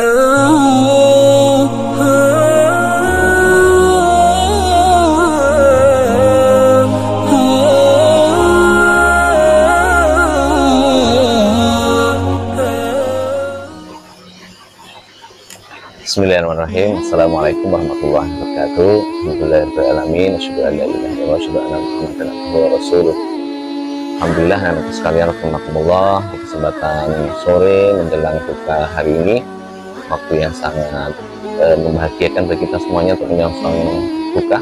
Bismillahirrahmanirrahim. Assalamualaikum warahmatullahi wabarakatuh. Alhamdulillahirrahmanirrahim. Asyhadu an la ilaha illallah wa asyhadu anna Muhammadan abduhu wa rasuluh. Alhamdulillah, anak sekalian, rahimakumullah, di kesempatan sore menjelang buka hari ini, waktu yang sangat membahagiakan bagi kita semuanya untuk menyongsong buka.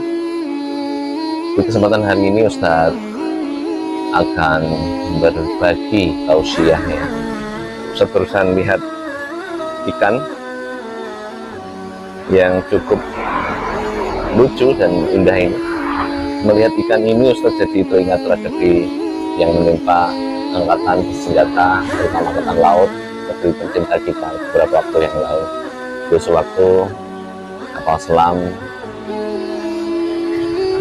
Di kesempatan hari ini Ustaz akan berbagi tausiahnya. Ustaz barusan lihat ikan yang cukup lucu dan indah ini. Melihat ikan ini Ustaz jadi teringat tragedi yang menimpa angkatan senjata, terutama angkatan laut, negeri pencinta kita beberapa waktu yang lalu. Itu sewaktu kapal selam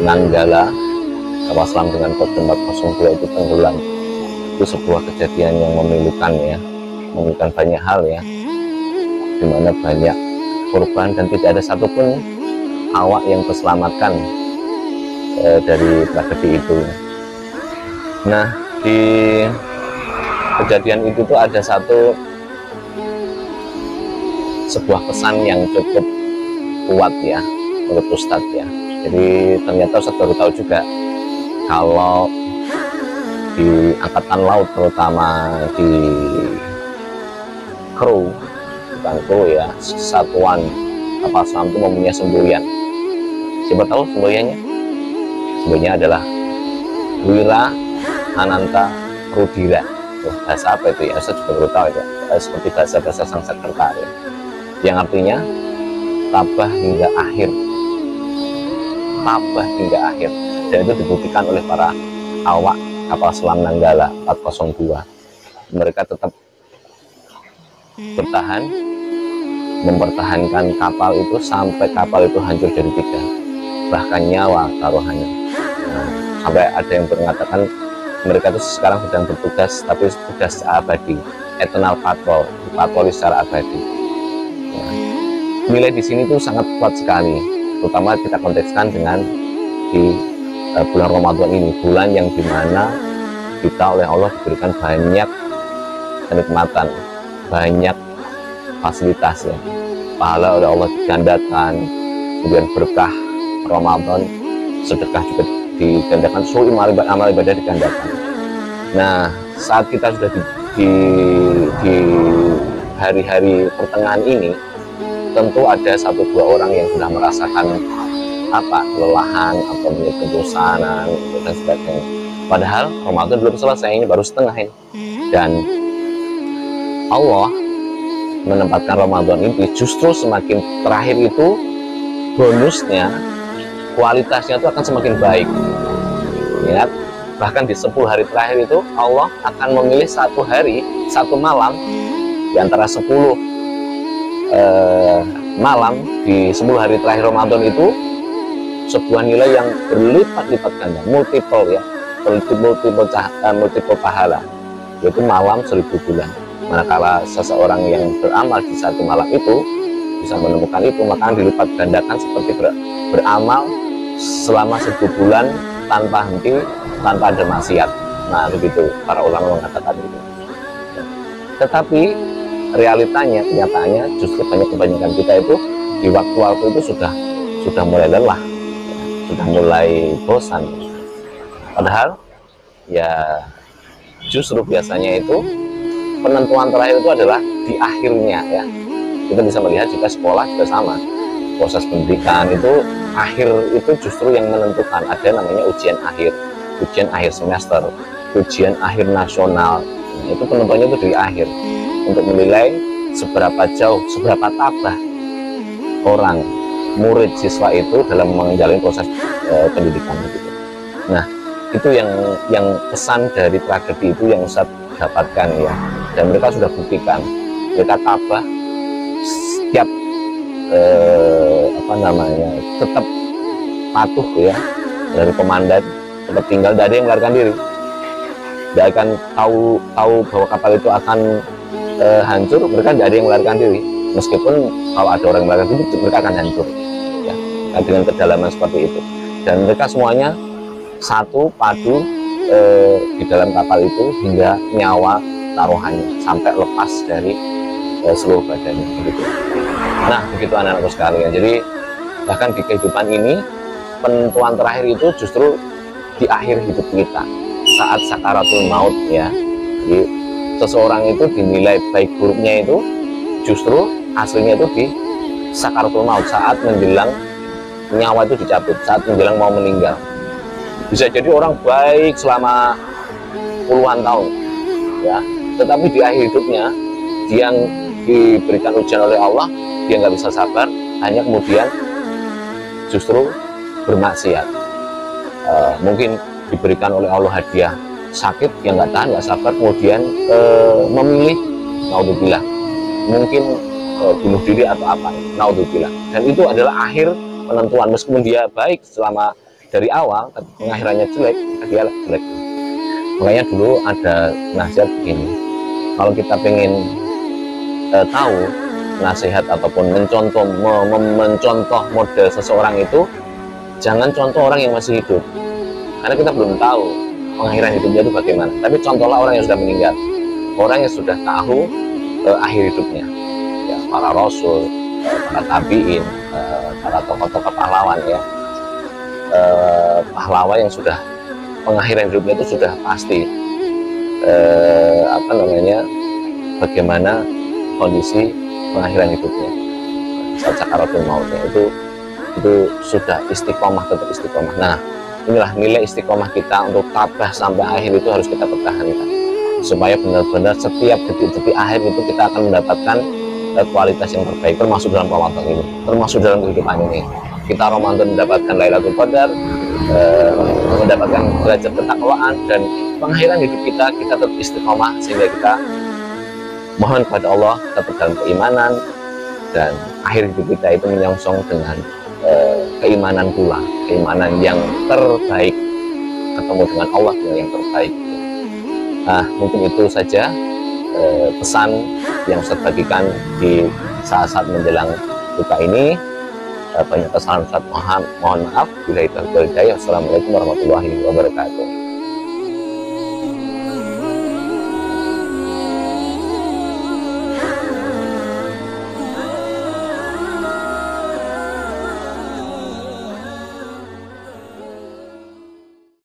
Nanggala, kapal selam dengan kode 402 itu tenggelam. Itu sebuah kejadian yang memilukan ya, memilukan banyak hal ya, dimana banyak korban dan tidak ada satupun awak yang terselamatkan dari tragedi itu. Nah, di kejadian itu tuh ada sebuah pesan yang cukup kuat ya menurut Ustadz ya. Jadi ternyata Ustadz baru tahu juga kalau di angkatan laut, terutama di kru, ya, satuan kapal selam itu mempunyai semboyan. Siapa tahu semboyannya? Semboyannya adalah Wira Ananta Rudira. Bahasa apa itu ya? Saya juga baru tahu itu. Seperti bahasa Sanskerta ya, yang artinya tabah hingga akhir. Tabah hingga akhir. Dan itu dibuktikan oleh para awak kapal selam Nanggala 402. Mereka tetap bertahan, mempertahankan kapal itu sampai kapal itu hancur jadi 3, bahkan nyawa taruhannya. Nah, sampai ada yang mengatakan mereka itu sekarang sedang bertugas, tapi tugas abadi, eternal patrol, patroli secara abadi. Nah, nilai di sini tuh sangat kuat sekali, terutama kita kontekskan dengan di bulan Ramadan ini, bulan yang dimana kita oleh Allah diberikan banyak kenikmatan, banyak fasilitas ya, pahala oleh Allah digandakan, kemudian berkah Ramadan, sedekah juga digandakan, seluruh amal ibadah digandakan. Nah, saat kita sudah di hari-hari pertengahan ini, tentu ada 1-2 orang yang sudah merasakan kelelahan atau kebosanan dan sebagainya. Padahal Ramadan belum selesai, ini baru setengah ini. Dan Allah menempatkan Ramadan ini justru semakin terakhir itu bonusnya, kualitasnya itu akan semakin baik. Ingat, bahkan di 10 hari terakhir itu Allah akan memilih 1 hari, 1 malam di antara 10 malam di 10 hari terakhir Ramadan itu sebuah nilai yang berlipat-lipat ganda, multiple ya, multiple pahala, yaitu malam 1000 bulan. Manakala seseorang yang beramal di 1 malam itu bisa menemukan itu, maka dilipat gandakan seperti beramal selama 1000 bulan tanpa henti, tanpa ada maksiat. Nah, begitu para ulama mengatakan itu. Tetapi realitanya, kenyataannya justru kebanyakan kita itu di waktu-waktu itu sudah mulai lelah, sudah mulai bosan. Padahal ya justru biasanya itu penentuan terakhir itu adalah di akhirnya ya. Kita bisa melihat juga sekolah juga sama, proses pendidikan itu akhir itu justru yang menentukan. Ada namanya ujian akhir semester, ujian akhir nasional. Nah, itu penentuannya itu di akhir untuk menilai seberapa jauh, seberapa tabah orang murid siswa itu dalam menjalani proses pendidikan gitu. Nah, itu yang pesan dari tragedi itu yang Ustaz dapatkan ya, dan mereka sudah buktikan, mereka tabah setiap tetap patuh ya dari komandan, tetap tinggal, tidak ada yang melarikan diri, tidak akan tahu bahwa kapal itu akan hancur, mereka tidak ada yang melarikan diri. meskipun kalau ada orang yang melakukan itu mereka akan hancur ya, dengan kedalaman seperti itu. Dan mereka semuanya satu padu di dalam kapal itu hingga nyawa taruhannya sampai lepas dari seluruh badannya begitu. Nah begitu anak-anakku sekalian, jadi bahkan di kehidupan ini penentuan terakhir itu justru di akhir hidup kita saat sakaratul maut ya. Jadi seseorang itu dinilai baik buruknya itu justru aslinya itu di sakaratul maut, saat menjelang nyawa itu dicabut, saat menjelang mau meninggal. Bisa jadi orang baik selama puluhan tahun ya, tetapi di akhir hidupnya dia yang diberikan ujian oleh Allah, dia nggak bisa sabar, hanya kemudian justru bermaksiat. Mungkin diberikan oleh Allah hadiah sakit, yang nggak tahan, nggak sabar, kemudian memilih naudzubillah, mungkin bunuh diri atau apa, naudzubillah. Dan itu adalah akhir penentuan, meskipun dia baik selama dari awal, tapi pengakhirannya jelek, dia jelek. Makanya dulu ada nasihat begini, kalau kita pengen tahu nasihat ataupun mencontoh model seseorang itu, jangan contoh orang yang masih hidup, karena kita belum tahu pengakhiran hidupnya itu bagaimana. Tapi contohlah orang yang sudah meninggal, orang yang sudah tahu akhir hidupnya ya, para rasul, para tabiin, para tokoh-tokoh pahlawan ya, pahlawan yang sudah pengakhiran hidupnya itu sudah pasti bagaimana kondisi pengakhiran hidupnya saat sakaratul mautnya itu sudah istiqomah, tetap istiqomah. Nah inilah nilai istiqomah kita untuk tabah sampai akhir itu harus kita pertahankan, supaya benar-benar setiap detik-detik akhir itu kita akan mendapatkan kualitas yang terbaik, termasuk dalam Ramadan ini, termasuk dalam kehidupan ini. Kita Ramadan mendapatkan Lailatul Qadar, mendapatkan derajat ketakwaan, dan pengakhiran hidup kita tetap istiqomah, sehingga kita mohon kepada Allah tetap dalam keimanan, dan akhir hidup kita itu menyongsong dengan keimanan pula, keimanan yang terbaik, ketemu dengan Allah yang terbaik. Nah mungkin itu saja pesan yang saya bagikan di saat-saat menjelang buka ini. Banyak kesalahan Ustaz, mohon maaf. Bila itu hidayah. Assalamualaikum warahmatullahi wabarakatuh.